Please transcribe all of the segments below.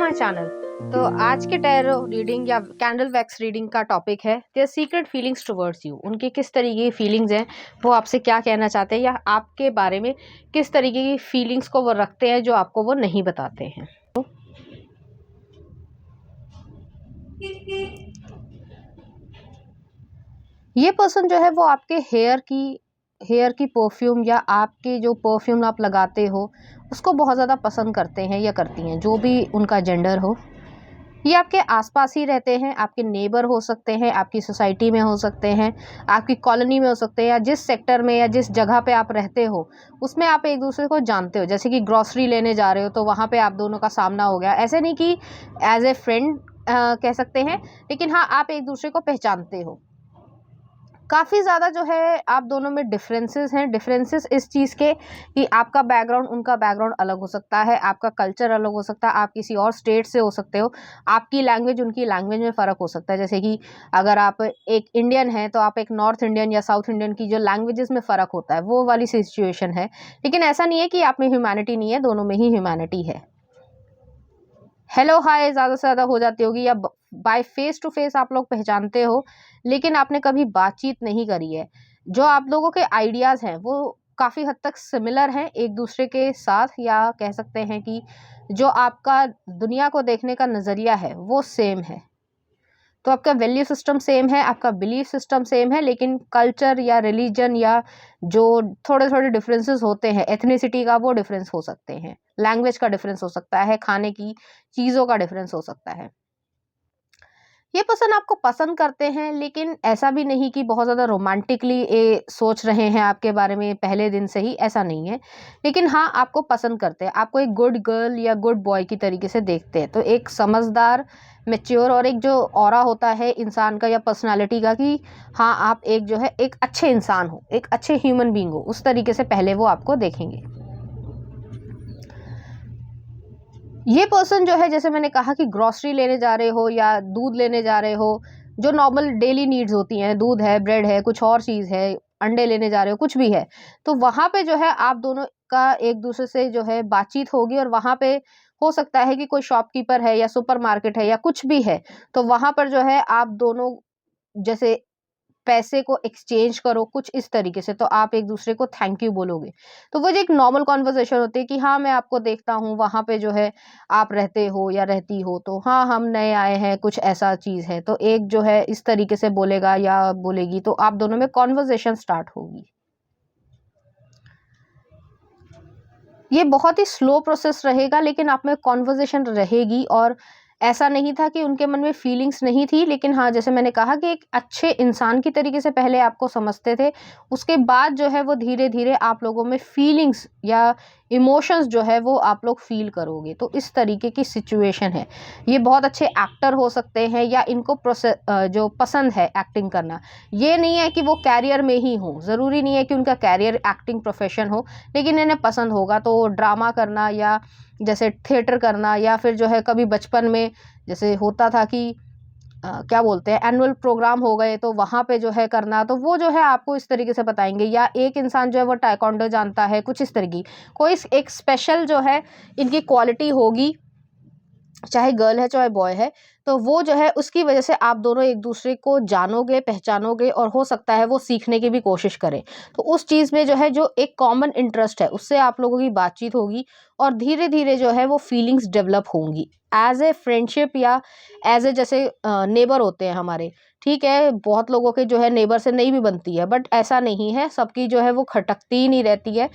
My channel. तो आज के टैरो रीडिंग या कैंडल वैक्स रीडिंग का टॉपिक है their secret feelings towards you. उनके किस तरीके की फीलिंग्स हैं, वो आपसे क्या कहना चाहते हैं, या आपके बारे में किस तरीके की फीलिंग्स को वो रखते हैं जो आपको वो नहीं बताते हैं। ये पर्सन जो है वो आपके हेयर की परफ्यूम या आपके जो परफ्यूम आप लगाते हो उसको बहुत ज़्यादा पसंद करते हैं या करती हैं, जो भी उनका जेंडर हो। ये आपके आसपास ही रहते हैं, आपके नेबर हो सकते हैं, आपकी सोसाइटी में हो सकते हैं, आपकी कॉलोनी में हो सकते हैं, या जिस सेक्टर में या जिस जगह पे आप रहते हो उसमें आप एक दूसरे को जानते हो। जैसे कि ग्रॉसरी लेने जा रहे हो तो वहाँ पे आप दोनों का सामना हो गया। ऐसे नहीं कि एज ए फ्रेंड कह सकते हैं, लेकिन हाँ, आप एक दूसरे को पहचानते हो। काफ़ी ज़्यादा जो है आप दोनों में डिफरेंसेस हैं। डिफरेंसेस इस चीज़ के कि आपका बैकग्राउंड उनका बैकग्राउंड अलग हो सकता है, आपका कल्चर अलग हो सकता है, आप किसी और स्टेट से हो सकते हो, आपकी लैंग्वेज उनकी लैंग्वेज में फ़र्क हो सकता है। जैसे कि अगर आप एक इंडियन हैं तो आप एक नॉर्थ इंडियन या साउथ इंडियन की जो लैंग्वेजेस में फ़र्क होता है वो वाली सिचुएशन है। लेकिन ऐसा नहीं है कि आप में ह्यूमैनिटी नहीं है, दोनों में ही ह्यूमैनिटी है। हेलो हाय ज़्यादा से ज़्यादा हो जाती होगी, या बाय फेस टू फेस आप लोग पहचानते हो, लेकिन आपने कभी बातचीत नहीं करी है। जो आप लोगों के आइडियाज़ हैं वो काफ़ी हद तक सिमिलर हैं एक दूसरे के साथ, या कह सकते हैं कि जो आपका दुनिया को देखने का नज़रिया है वो सेम है। तो आपका वैल्यू सिस्टम सेम है, आपका बिलीफ सिस्टम सेम है, लेकिन कल्चर या रिलीजन या जो थोड़े थोड़े डिफरेंसेस होते हैं, एथनिसिटी का वो डिफरेंस हो सकते हैं, लैंग्वेज का डिफरेंस हो सकता है, खाने की चीज़ों का डिफरेंस हो सकता है। ये पर्सन आपको पसंद करते हैं, लेकिन ऐसा भी नहीं कि बहुत ज़्यादा रोमांटिकली ये सोच रहे हैं आपके बारे में पहले दिन से ही, ऐसा नहीं है। लेकिन हाँ, आपको पसंद करते हैं, आपको एक गुड गर्ल या गुड बॉय की तरीके से देखते हैं। तो एक समझदार, मैच्योर और एक जो ऑरा होता है इंसान का या पर्सनालिटी का कि हाँ, आप एक जो है एक अच्छे इंसान हो, एक अच्छे ह्यूमन बीइंग हो, उस तरीके से पहले वो आपको देखेंगे। ये पर्सन जो है, जैसे मैंने कहा कि ग्रोसरी लेने जा रहे हो या दूध लेने जा रहे हो, जो नॉर्मल डेली नीड्स होती हैं, दूध है, ब्रेड है, कुछ और चीज़ है, अंडे लेने जा रहे हो, कुछ भी है, तो वहाँ पे जो है आप दोनों का एक दूसरे से जो है बातचीत होगी। और वहाँ पे हो सकता है कि कोई शॉपकीपर है या सुपरमार्केट है या कुछ भी है, तो वहाँ पर जो है आप दोनों जैसे पैसे को एक्सचेंज करो कुछ इस तरीके से, तो आप एक दूसरे को थैंक यू बोलोगे। तो वो जो एक नॉर्मल कॉन्वर्सेशन होती है कि हाँ, मैं आपको देखता हूँ वहाँ पे जो है आप रहते हो या रहती हो, तो हाँ, हम नए आए हैं, कुछ ऐसा चीज़ है, तो एक जो है इस तरीके से बोलेगा या बोलेगी, तो आप दोनों में कॉन्वर्सेशन स्टार्ट होगी। ये बहुत ही स्लो प्रोसेस रहेगा, लेकिन आप में कॉन्वर्सेशन रहेगी। और ऐसा नहीं था कि उनके मन में फीलिंग्स नहीं थी, लेकिन हाँ, जैसे मैंने कहा कि एक अच्छे इंसान की तरीके से पहले आपको समझते थे, उसके बाद जो है वो धीरे-धीरे आप लोगों में फीलिंग्स या इमोशंस जो है वो आप लोग फ़ील करोगे। तो इस तरीके की सिचुएशन है। ये बहुत अच्छे एक्टर हो सकते हैं, या इनको जो पसंद है एक्टिंग करना। ये नहीं है कि वो कैरियर में ही हो, ज़रूरी नहीं है कि उनका कैरियर एक्टिंग प्रोफ़ेशन हो, लेकिन इन्हें पसंद होगा। तो ड्रामा करना या जैसे थिएटर करना, या फिर जो है कभी बचपन में जैसे होता था कि क्या बोलते हैं, एनुअल प्रोग्राम हो गए तो वहाँ पे जो है करना, तो वो जो है आपको इस तरीके से बताएँगे। या एक इंसान जो है वो ताइक्वांडो जानता है, कुछ इस तरह की कोई एक स्पेशल जो है इनकी क्वालिटी होगी, चाहे गर्ल है चाहे बॉय है, तो वो जो है उसकी वजह से आप दोनों एक दूसरे को जानोगे, पहचानोगे, और हो सकता है वो सीखने की भी कोशिश करें। तो उस चीज़ में जो है जो एक कॉमन इंटरेस्ट है उससे आप लोगों की बातचीत होगी, और धीरे-धीरे जो है वो फीलिंग्स डेवलप होंगी। एज़ ए फ्रेंडशिप या एज़ ए जैसे नेबर होते हैं हमारे, ठीक है, बहुत लोगों के जो है नेबर से नहीं भी बनती है, बट ऐसा नहीं है, सबकी जो है वो खटकती ही नहीं रहती है।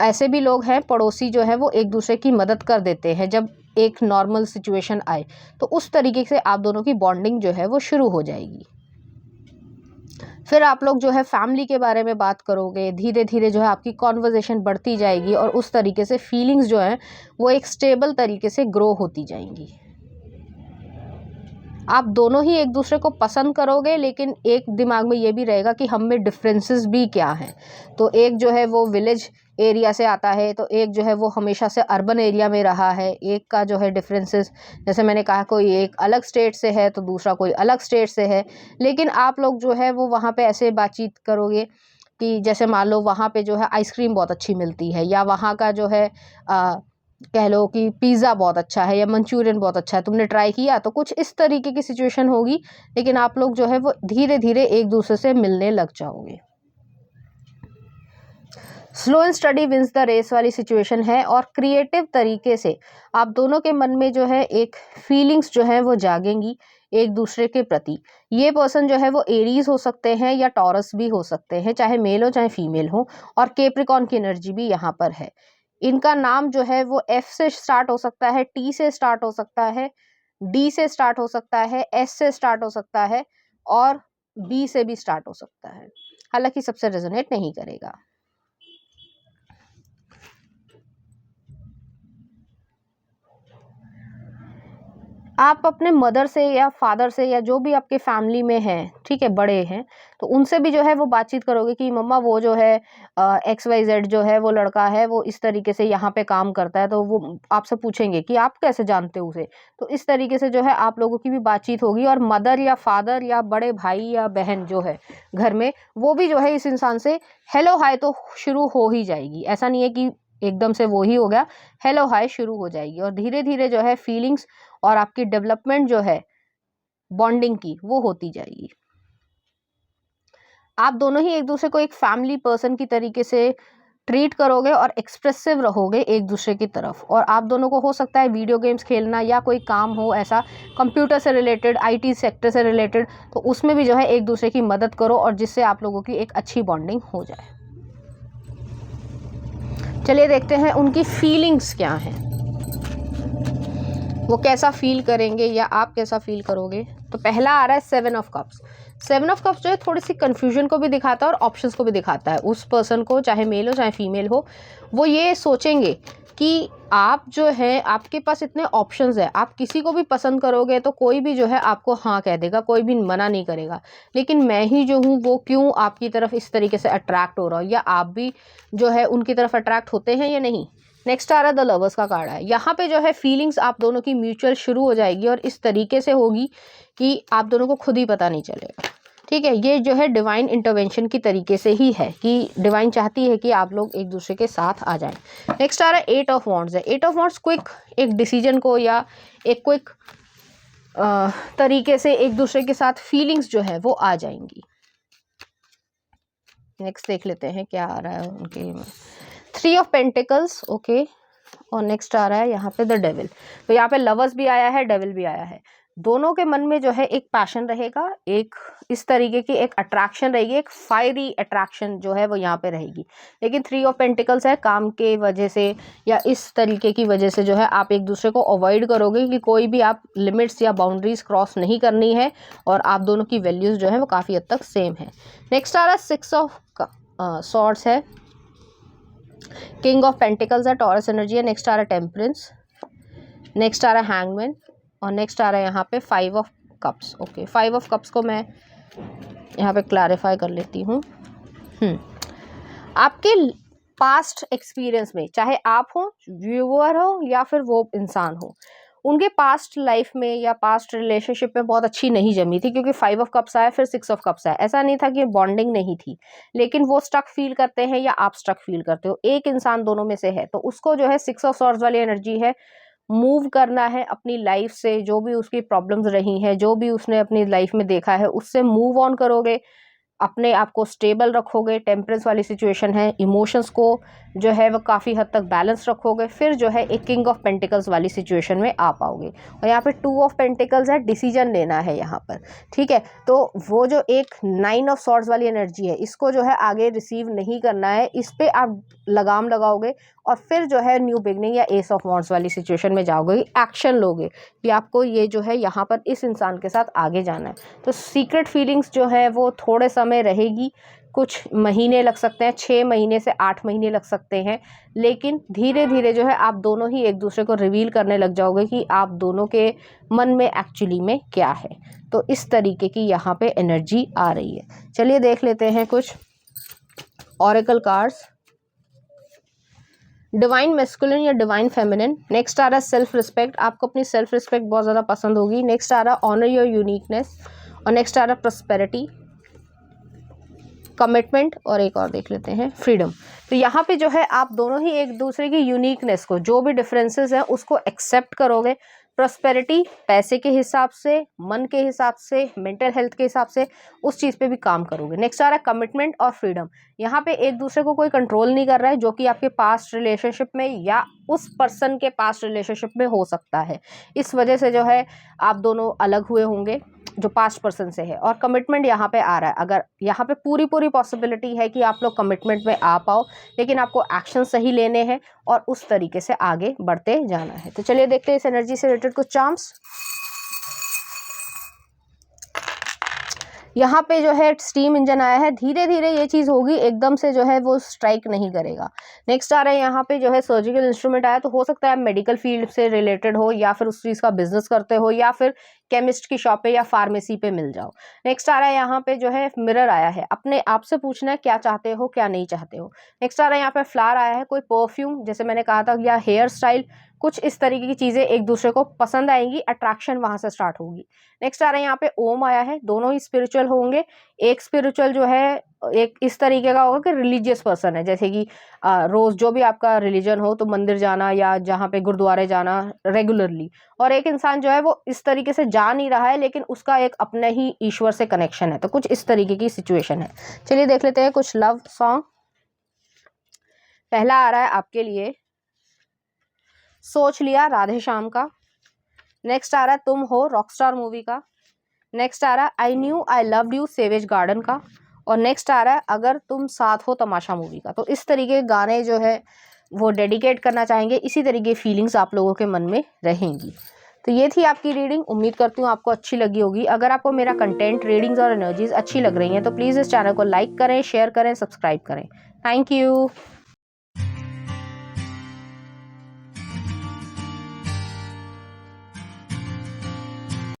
ऐसे भी लोग हैं, पड़ोसी जो है वो एक दूसरे की मदद कर देते हैं जब एक नॉर्मल सिचुएशन आए, तो उस तरीके से आप दोनों की बॉन्डिंग जो है वो शुरू हो जाएगी। फिर आप लोग जो है फैमिली के बारे में बात करोगे, धीरे धीरे जो है आपकी कॉन्वर्जेशन बढ़ती जाएगी, और उस तरीके से फीलिंग्स जो है वो एक स्टेबल तरीके से ग्रो होती जाएंगी। आप दोनों ही एक दूसरे को पसंद करोगे, लेकिन एक दिमाग में ये भी रहेगा कि हम में डिफरेंसेस भी क्या हैं। तो एक जो है वो विलेज एरिया से आता है, तो एक जो है वो हमेशा से अर्बन एरिया में रहा है। एक का जो है डिफरेंसेस, जैसे मैंने कहा, कोई एक अलग स्टेट से है तो दूसरा कोई अलग स्टेट से है, लेकिन आप लोग जो है वो वहाँ पे ऐसे बातचीत करोगे कि जैसे मान लो वहाँ पे जो है आइसक्रीम बहुत अच्छी मिलती है, या वहाँ का जो है कह लो कि पिज़्ज़ा बहुत अच्छा है या मंचूरियन बहुत अच्छा है, तुमने ट्राई किया, तो कुछ इस तरीके की सिचुएशन होगी। लेकिन आप लोग जो है वो धीरे धीरे एक दूसरे से मिलने लग जाओगे। Slow and steady wins the race वाली सिचुएशन है, और क्रिएटिव तरीके से आप दोनों के मन में जो है एक फीलिंग्स जो है वो जागेंगी एक दूसरे के प्रति। ये पर्सन जो है वो एरीज हो सकते हैं या टॉरस भी हो सकते हैं, चाहे मेल हो चाहे फीमेल हो, और केप्रिकॉन की एनर्जी भी यहाँ पर है। इनका नाम जो है वो एफ से स्टार्ट हो सकता है, टी से स्टार्ट हो सकता है, डी से स्टार्ट हो सकता है, एस से स्टार्ट हो सकता है, और बी से भी स्टार्ट हो सकता है। हालांकि सबसे रेजोनेट नहीं करेगा। आप अपने मदर से या फादर से या जो भी आपके फैमिली में हैं, ठीक है, बड़े हैं, तो उनसे भी जो है वो बातचीत करोगे कि मम्मा वो जो है XYZ जो है वो लड़का है, वो इस तरीके से यहाँ पे काम करता है, तो वो आपसे पूछेंगे कि आप कैसे जानते हो उसे। तो इस तरीके से जो है आप लोगों की भी बातचीत होगी, और मदर या फादर या बड़े भाई या बहन जो है घर में, वो भी जो है इस इंसान से हेलो हाय तो शुरू हो ही जाएगी। ऐसा नहीं है कि एकदम से वो ही हो गया, हेलो हाय शुरू हो जाएगी, और धीरे धीरे जो है फीलिंग्स और आपकी डेवलपमेंट जो है बॉन्डिंग की वो होती जाएगी। आप दोनों ही एक दूसरे को एक फैमिली पर्सन की तरीके से ट्रीट करोगे और एक्सप्रेसिव रहोगे एक दूसरे की तरफ। और आप दोनों को हो सकता है वीडियो गेम्स खेलना या कोई काम हो ऐसा कंप्यूटर से रिलेटेड, IT सेक्टर से रिलेटेड, तो उसमें भी जो है एक दूसरे की मदद करो, और जिससे आप लोगों की एक अच्छी बॉन्डिंग हो जाए। चलिए देखते हैं उनकी फीलिंग्स क्या हैं, वो कैसा फील करेंगे या आप कैसा फील करोगे। तो पहला आ रहा है 7 ऑफ कप्स। 7 ऑफ कप्स जो है थोड़ी सी कन्फ्यूजन को भी दिखाता है और ऑप्शंस को भी दिखाता है। उस पर्सन को, चाहे मेल हो चाहे फीमेल हो, वो ये सोचेंगे कि आप जो है, आपके पास इतने ऑप्शंस है, आप किसी को भी पसंद करोगे तो कोई भी जो है आपको हाँ कह देगा, कोई भी मना नहीं करेगा, लेकिन मैं ही जो हूँ वो क्यों आपकी तरफ इस तरीके से अट्रैक्ट हो रहा हूँ, या आप भी जो है उनकी तरफ अट्रैक्ट होते हैं या नहीं। नेक्स्ट आ रहा है द लवर्स का कार्ड है। यहाँ पे जो है फीलिंग्स आप दोनों की म्यूचुअल शुरू हो जाएगी, और इस तरीके से होगी कि आप दोनों को खुद ही पता नहीं चलेगा। ठीक है, ये जो है डिवाइन इंटरवेंशन की तरीके से ही है कि डिवाइन चाहती है कि आप लोग एक दूसरे के साथ आ जाएं। नेक्स्ट आ रहा है 8 ऑफ वॉन्ड्स है। 8 ऑफ वॉन्ड्स क्विक एक डिसीजन को या एक क्विक तरीके से एक दूसरे के साथ फीलिंग्स जो है वो आ जाएंगी। नेक्स्ट देख लेते हैं क्या आ रहा है उनके। 3 ऑफ पेंटिकल्स, ओके, और नेक्स्ट आ रहा है यहाँ पे द डेविल। तो यहाँ पे लवर्स भी आया है, डेविल भी आया है। दोनों के मन में जो है एक पैशन रहेगा, एक इस तरीके की एक अट्रैक्शन रहेगी, एक फायरी अट्रैक्शन जो है वो यहाँ पे रहेगी। लेकिन 3 ऑफ पेंटिकल्स है, काम के वजह से या इस तरीके की वजह से जो है आप एक दूसरे को अवॉइड करोगे कि कोई भी आप लिमिट्स या बाउंड्रीज क्रॉस नहीं करनी है, और आप दोनों की वैल्यूज जो है वो काफ़ी हद तक सेम है। नेक्स्ट आ रहा है 6 ऑफ सॉर्ड्स है, किंग ऑफ पेंटिकल्स है, टॉरस एनर्जी है। नेक्स्ट आ रहा है टेम्परेंस, नेक्स्ट आ रहा है हैंगमैन, और नेक्स्ट आ रहा है यहाँ पे 5 of cups. Okay, 5 of cups को मैं यहाँ पे क्लैरिफाई कर लेती हूँ। आपके पास्ट एक्सपीरियंस में, चाहे आप हो, व्यूअर हो, या फिर वो इंसान हो, उनके पास्ट लाइफ में या पास्ट रिलेशनशिप में बहुत अच्छी नहीं जमी थी, क्योंकि 5 ऑफ कप्स आया फिर 6 ऑफ कप्स आया। ऐसा नहीं था कि बॉन्डिंग नहीं थी, लेकिन वो स्टक फील करते हैं या आप स्टक फील करते हो, एक इंसान दोनों में से है, तो उसको जो है 6 ऑफ सॉर्ड्स वाली एनर्जी है, मूव करना है अपनी लाइफ से, जो भी उसकी प्रॉब्लम्स रही हैं, जो भी उसने अपनी लाइफ में देखा है, उससे मूव ऑन करोगे, अपने आप को स्टेबल रखोगे। टेम्परेंस वाली सिचुएशन है, इमोशंस को जो है वो काफ़ी हद तक बैलेंस रखोगे, फिर जो है एक किंग ऑफ पेंटिकल्स वाली सिचुएशन में आ पाओगे। और यहाँ पे 2 ऑफ पेंटिकल्स है, डिसीजन लेना है यहाँ पर, ठीक है। तो वो जो एक 9 ऑफ सॉर्ड्स वाली एनर्जी है, इसको जो है आगे रिसीव नहीं करना है, इस पर आप लगाम लगाओगे, और फिर जो है न्यू बिगनिंग या एस ऑफ वॉन्ड्स वाली सिचुएशन में जाओगे, एक्शन लोगे कि आपको ये जो है यहाँ पर इस इंसान के साथ आगे जाना है। तो सीक्रेट फीलिंग्स जो है वो थोड़े समय रहेगी, कुछ महीने लग सकते हैं, 6 महीने से 8 महीने लग सकते हैं, लेकिन धीरे धीरे जो है आप दोनों ही एक दूसरे को रिवील करने लग जाओगे कि आप दोनों के मन में एक्चुअली में क्या है। तो इस तरीके की यहाँ पे एनर्जी आ रही है। चलिए देख लेते हैं कुछ ऑरेकल कार्ड्स। डिवाइन मैस्कुलिन या डिवाइन फेमिनिन। नेक्स्ट आ रहा है सेल्फ रिस्पेक्ट, आपको अपनी सेल्फ रिस्पेक्ट बहुत ज़्यादा पसंद होगी। नेक्स्ट आ रहा है ऑनर योर यूनिकनेस, और नेक्स्ट आ रहा है प्रॉस्पेरिटी, कमिटमेंट और एक और देख लेते हैं फ्रीडम। तो यहाँ पे जो है आप दोनों ही एक दूसरे की यूनिकनेस को, जो भी डिफरेंसेस हैं उसको एक्सेप्ट करोगे। प्रॉस्पेरिटी पैसे के हिसाब से, मन के हिसाब से, मेंटल हेल्थ के हिसाब से उस चीज़ पे भी काम करोगे। नेक्स्ट आ रहा है कमिटमेंट और फ्रीडम। यहाँ पे एक दूसरे को कोई कंट्रोल नहीं कर रहा है, जो कि आपके पास्ट रिलेशनशिप में या उस पर्सन के पास्ट रिलेशनशिप में हो सकता है। इस वजह से जो है आप दोनों अलग हुए होंगे जो पास्ट पर्सन से है। और कमिटमेंट यहाँ पे आ रहा है, अगर यहाँ पे पूरी पॉसिबिलिटी है कि आप लोग कमिटमेंट में आ पाओ, लेकिन आपको एक्शन सही लेने हैं और उस तरीके से आगे बढ़ते जाना है। तो चलिए देखते हैं इस एनर्जी से रिलेटेड कुछ चार्म्स। यहाँ पे जो है स्टीम इंजन आया है, धीरे धीरे ये चीज़ होगी, एकदम से जो है वो स्ट्राइक नहीं करेगा। नेक्स्ट आ रहा है यहाँ पे जो है सर्जिकल इंस्ट्रूमेंट आया, तो हो सकता है आप मेडिकल फील्ड से रिलेटेड हो या फिर उस चीज़ का बिजनेस करते हो या फिर केमिस्ट की शॉप पे या फार्मेसी पे मिल जाओ। नेक्स्ट आ रहा है यहाँ पे जो है मिरर आया है, अपने आप से पूछना है क्या चाहते हो क्या नहीं चाहते हो। नेक्स्ट आ रहा है यहाँ पे फ्लावर आया है, कोई परफ्यूम जैसे मैंने कहा था, या हेयर स्टाइल, कुछ इस तरीके की चीज़ें एक दूसरे को पसंद आएंगी, अट्रैक्शन वहां से स्टार्ट होगी। नेक्स्ट आ रहा है यहाँ पे ओम आया है, दोनों ही स्पिरिचुअल होंगे। एक स्पिरिचुअल जो है एक इस तरीके का होगा कि रिलीजियस पर्सन है, जैसे कि रोज जो भी आपका रिलीजन हो तो मंदिर जाना या जहाँ पे गुरुद्वारे जाना रेगुलरली। और एक इंसान जो है वो इस तरीके से जा नहीं रहा है, लेकिन उसका एक अपने ही ईश्वर से कनेक्शन है। तो कुछ इस तरीके की सिचुएशन है। चलिए देख लेते हैं कुछ लव सॉन्ग। पहला आ रहा है आपके लिए सोच लिया राधे श्याम का। नेक्स्ट आ रहा है तुम हो रॉकस्टार मूवी का। नेक्स्ट आ रहा है I knew I loved you Savage Garden का। और नेक्स्ट आ रहा है अगर तुम साथ हो तमाशा मूवी का। तो इस तरीके के गाने जो है वो डेडिकेट करना चाहेंगे, इसी तरीके फीलिंग्स आप लोगों के मन में रहेंगी। तो ये थी आपकी रीडिंग, उम्मीद करती हूँ आपको अच्छी लगी होगी। अगर आपको मेरा कंटेंट, रीडिंग्स और एनर्जीज अच्छी लग रही हैं तो प्लीज़ इस चैनल को लाइक करें, शेयर करें, सब्सक्राइब करें। Thank you.